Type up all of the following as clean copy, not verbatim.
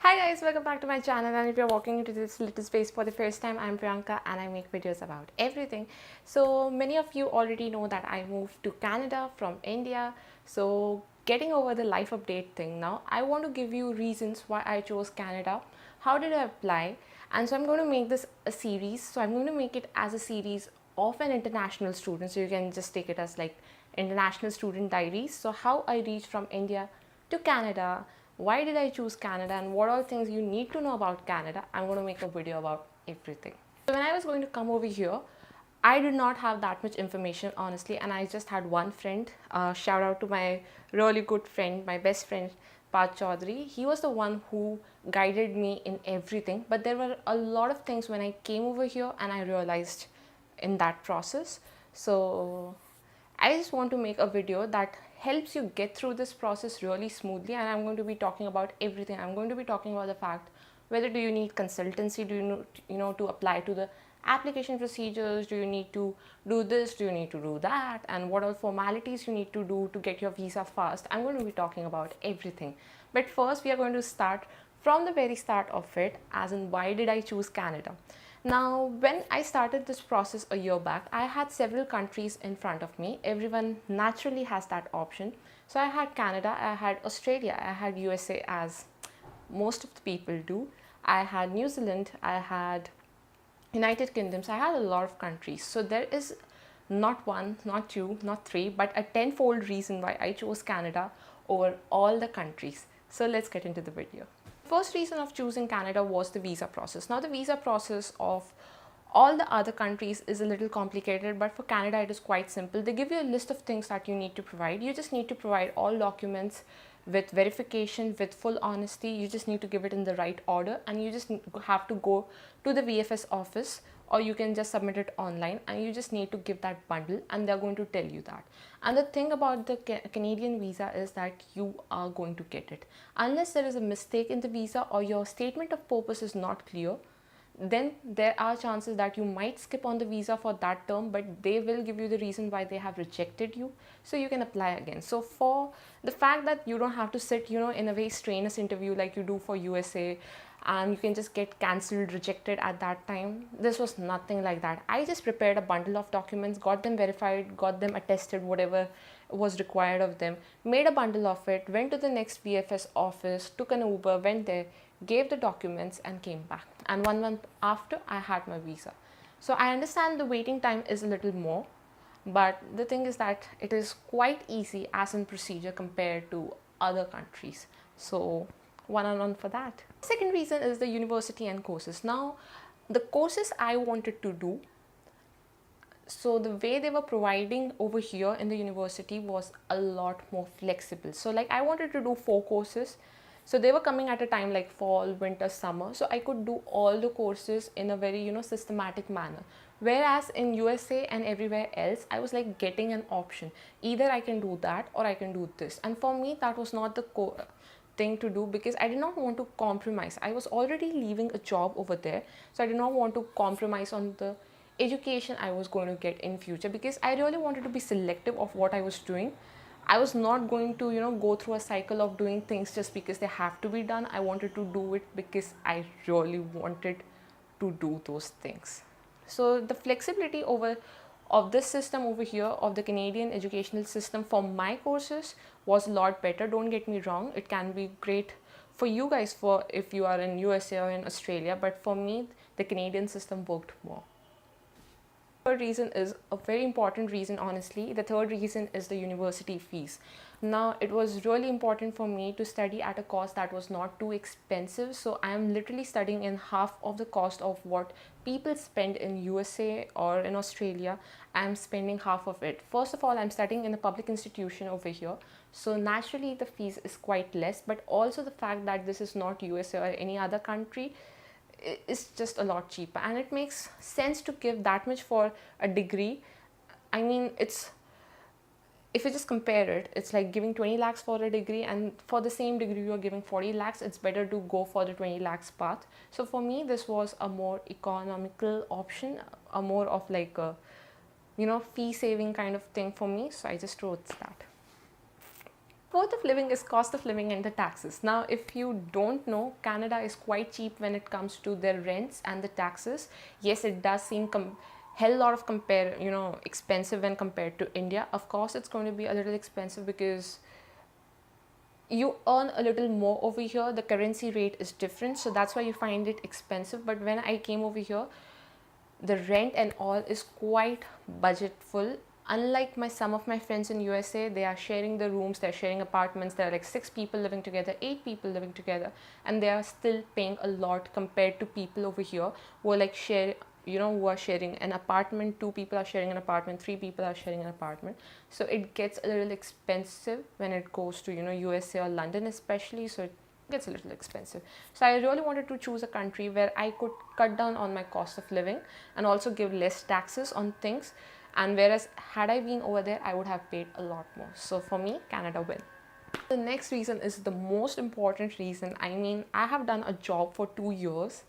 Hi guys, welcome back to my channel, and if you're walking into this little space for the first time, I'm Priyanka and I make videos about everything. So many of you already know that I moved to Canada from India. So getting over the life update thing now, I want to give you reasons why I chose Canada, how did I apply, and so I'm going to make this a series. So I'm going to make it as a series of an international student, so you can just take it as like International Student Diaries. So how I reached from India to Canada, why did I choose Canada, and what are things you need to know about Canada. I'm going to make a video about everything. So when I was going to come over here, I did not have that much information honestly, and I just had one friend. Shout out to my really good friend, my best friend Pat Chaudhary. He was the one who guided me in everything, but there were a lot of things when I came over here and I realized in that process. So I just want to make a video that helps you get through this process really smoothly, and I'm going to be talking about everything. I'm going to be talking about the fact whether do you need consultancy, do you know to apply to the application procedures, do you need to do this, do you need to do that, and what are formalities you need to do to get your visa fast. I'm going to be talking about everything. But first we are going to start from the very start of it, as in why did I choose Canada. Now, when I started this process a year back, I had several countries in front of me. Everyone naturally has that option. So I had Canada, I had Australia, I had USA, as most of the people do. I had New Zealand, I had United Kingdoms, I had a lot of countries. So there is not one, not two, not three, but a tenfold reason why I chose Canada over all the countries. So let's get into the video. First reason of choosing Canada was the visa process. Now the visa process of all the other countries is a little complicated, but for Canada it is quite simple. They give you a list of things that you need to provide. You just need to provide all documents with verification, with full honesty. You just need to give it in the right order, and you just have to go to the VFS office, or you can just submit it online, and you just need to give that bundle and they're going to tell you that. And the thing about the Canadian visa is that you are going to get it. Unless there is a mistake in the visa or your statement of purpose is not clear, then there are chances that you might skip on the visa for that term, but they will give you the reason why they have rejected you, so you can apply again. So for the fact that you don't have to sit in a very strenuous interview like you do for USA, and you can just get cancelled, rejected at that time, this was nothing like that. I just prepared a bundle of documents, got them verified, got them attested, whatever was required of them, made a bundle of it, went to the next VFS office, took an Uber, went there, gave the documents and came back, and 1 month after I had my visa. So I understand the waiting time is a little more, but the thing is that it is quite easy as in procedure compared to other countries. So one on one for that. Second reason is the university and courses. Now the courses I wanted to do, so the way they were providing over here in the university was a lot more flexible. So like I wanted to do 4 courses. So they were coming at a time like fall, winter, summer. So I could do all the courses in a very, systematic manner. Whereas in USA and everywhere else, I was like getting an option. Either I can do that or I can do this. And for me, that was not the thing to do, because I did not want to compromise. I was already leaving a job over there. So I did not want to compromise on the education I was going to get in future, because I really wanted to be selective of what I was doing. I was not going to, go through a cycle of doing things just because they have to be done. I wanted to do it because I really wanted to do those things. So the flexibility of this system over here, of the Canadian educational system for my courses, was a lot better. Don't get me wrong, it can be great for you guys for if you are in USA or in Australia, but for me the Canadian system worked more. Third reason is a very important reason, honestly. The third reason is the university fees. Now it was really important for me to study at a cost that was not too expensive, so I am literally studying in half of the cost of what people spend in USA or in Australia. I am spending half of it. First of all, I'm studying in a public institution over here, so naturally the fees is quite less, but also the fact that this is not USA or any other country, is just a lot cheaper, and it makes sense to give that much for a degree. I mean, it's, if you just compare it, it's like giving 20 lakhs for a degree, and for the same degree you're giving 40 lakhs. It's better to go for the 20 lakhs path. So for me this was a more economical option, a more of like a fee saving kind of thing for me, so I just wrote that. Fourth of living is cost of living and the taxes. Now, if you don't know, Canada is quite cheap when it comes to their rents and the taxes. Yes, it does seem hell lot of expensive when compared to India. Of course, it's going to be a little expensive because you earn a little more over here. The currency rate is different, so that's why you find it expensive. But when I came over here, the rent and all is quite budgetful. Unlike some of my friends in USA, they are sharing the rooms, they're sharing apartments. There are like 6 people living together, 8 people living together, and they are still paying a lot compared to people over here who are like who are sharing an apartment. 2 people are sharing an apartment, 3 people are sharing an apartment. So it gets a little expensive when it goes to USA or London especially. So it gets a little expensive. So I really wanted to choose a country where I could cut down on my cost of living and also give less taxes on things. And whereas had I been over there, I would have paid a lot more. So for me, Canada win. The next reason is the most important reason. I mean, I have done a job for 2 years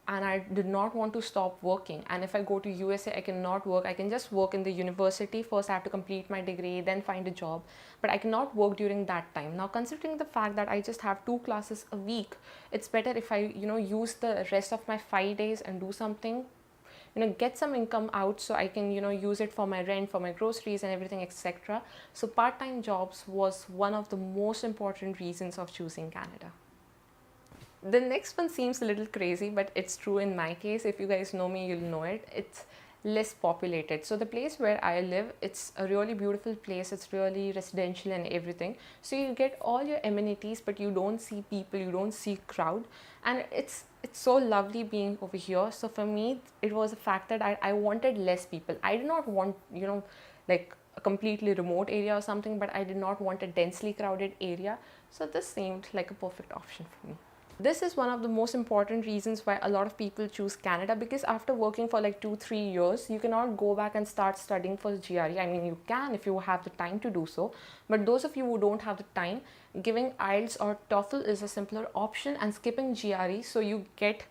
and I did not want to stop working. And if I go to USA, I cannot work. I can just work in the university. First, I have to complete my degree, then find a job. But I cannot work during that time. Now, considering the fact that I just have 2 classes a week, it's better if I, use the rest of my 5 days and do something, get some income out so I can, use it for my rent, for my groceries and everything, etc. So part-time jobs was one of the most important reasons of choosing Canada. The next one seems a little crazy, but it's true in my case. If you guys know me, you'll know it. It's less populated. So the place where I live, it's a really beautiful place. It's really residential and everything. So you get all your amenities, but you don't see people, you don't see crowd. And it's so lovely being over here. So for me, it was a fact that I wanted less people. I did not want, like a completely remote area or something, but I did not want a densely crowded area. So this seemed like a perfect option for me. This is one of the most important reasons why a lot of people choose Canada, because after working for like 2-3 years, you cannot go back and start studying for GRE. I mean, you can if you have the time to do so, but those of you who don't have the time, giving IELTS or TOEFL is a simpler option, and skipping GRE, so you get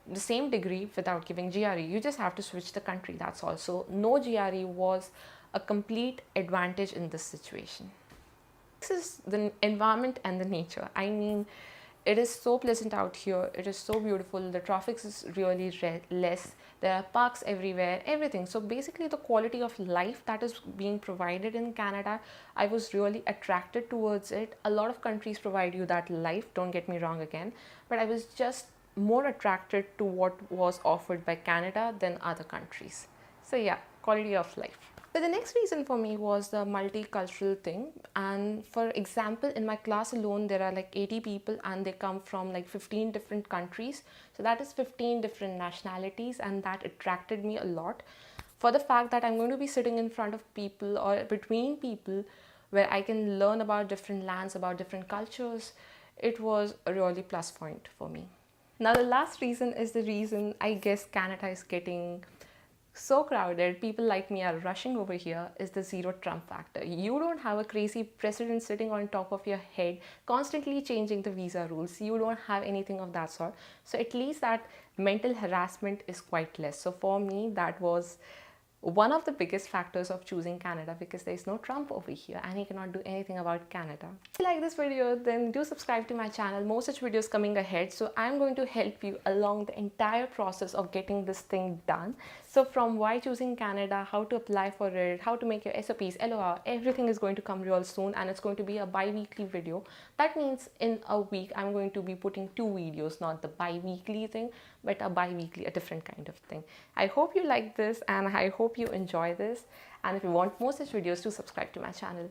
the same degree without giving GRE. You just have to switch the country, that's all. So no GRE was a complete advantage in this situation. This is the environment and the nature. I mean, it is so pleasant out here. It is so beautiful. The traffic is really less. There are parks everywhere, everything. So basically the quality of life that is being provided in Canada, I was really attracted towards it. A lot of countries provide you that life, don't get me wrong again, but I was just more attracted to what was offered by Canada than other countries. So yeah, quality of life. But the next reason for me was the multicultural thing. And for example, in my class alone, there are like 80 people and they come from like 15 different countries. So that is 15 different nationalities, and that attracted me a lot. For the fact that I'm going to be sitting in front of people or between people where I can learn about different lands, about different cultures, it was a really plus point for me. Now the last reason is the reason I guess Canada is getting so crowded, people like me are rushing over here, is the zero Trump factor. You don't have a crazy president sitting on top of your head constantly changing the visa rules. You don't have anything of that sort. So at least that mental harassment is quite less. So for me, that was one of the biggest factors of choosing Canada, because there is no Trump over here and he cannot do anything about Canada. If you like this video, then do subscribe to my channel. More such videos coming ahead. So I'm going to help you along the entire process of getting this thing done. So from why choosing Canada, how to apply for it, how to make your SOPs, LOR, everything is going to come real soon, and it's going to be a bi-weekly video. That means in a week, I'm going to be putting 2 videos, not the bi-weekly thing, but a bi-weekly, a different kind of thing. I hope you like this and I hope you enjoy this. And if you want more such videos, do subscribe to my channel.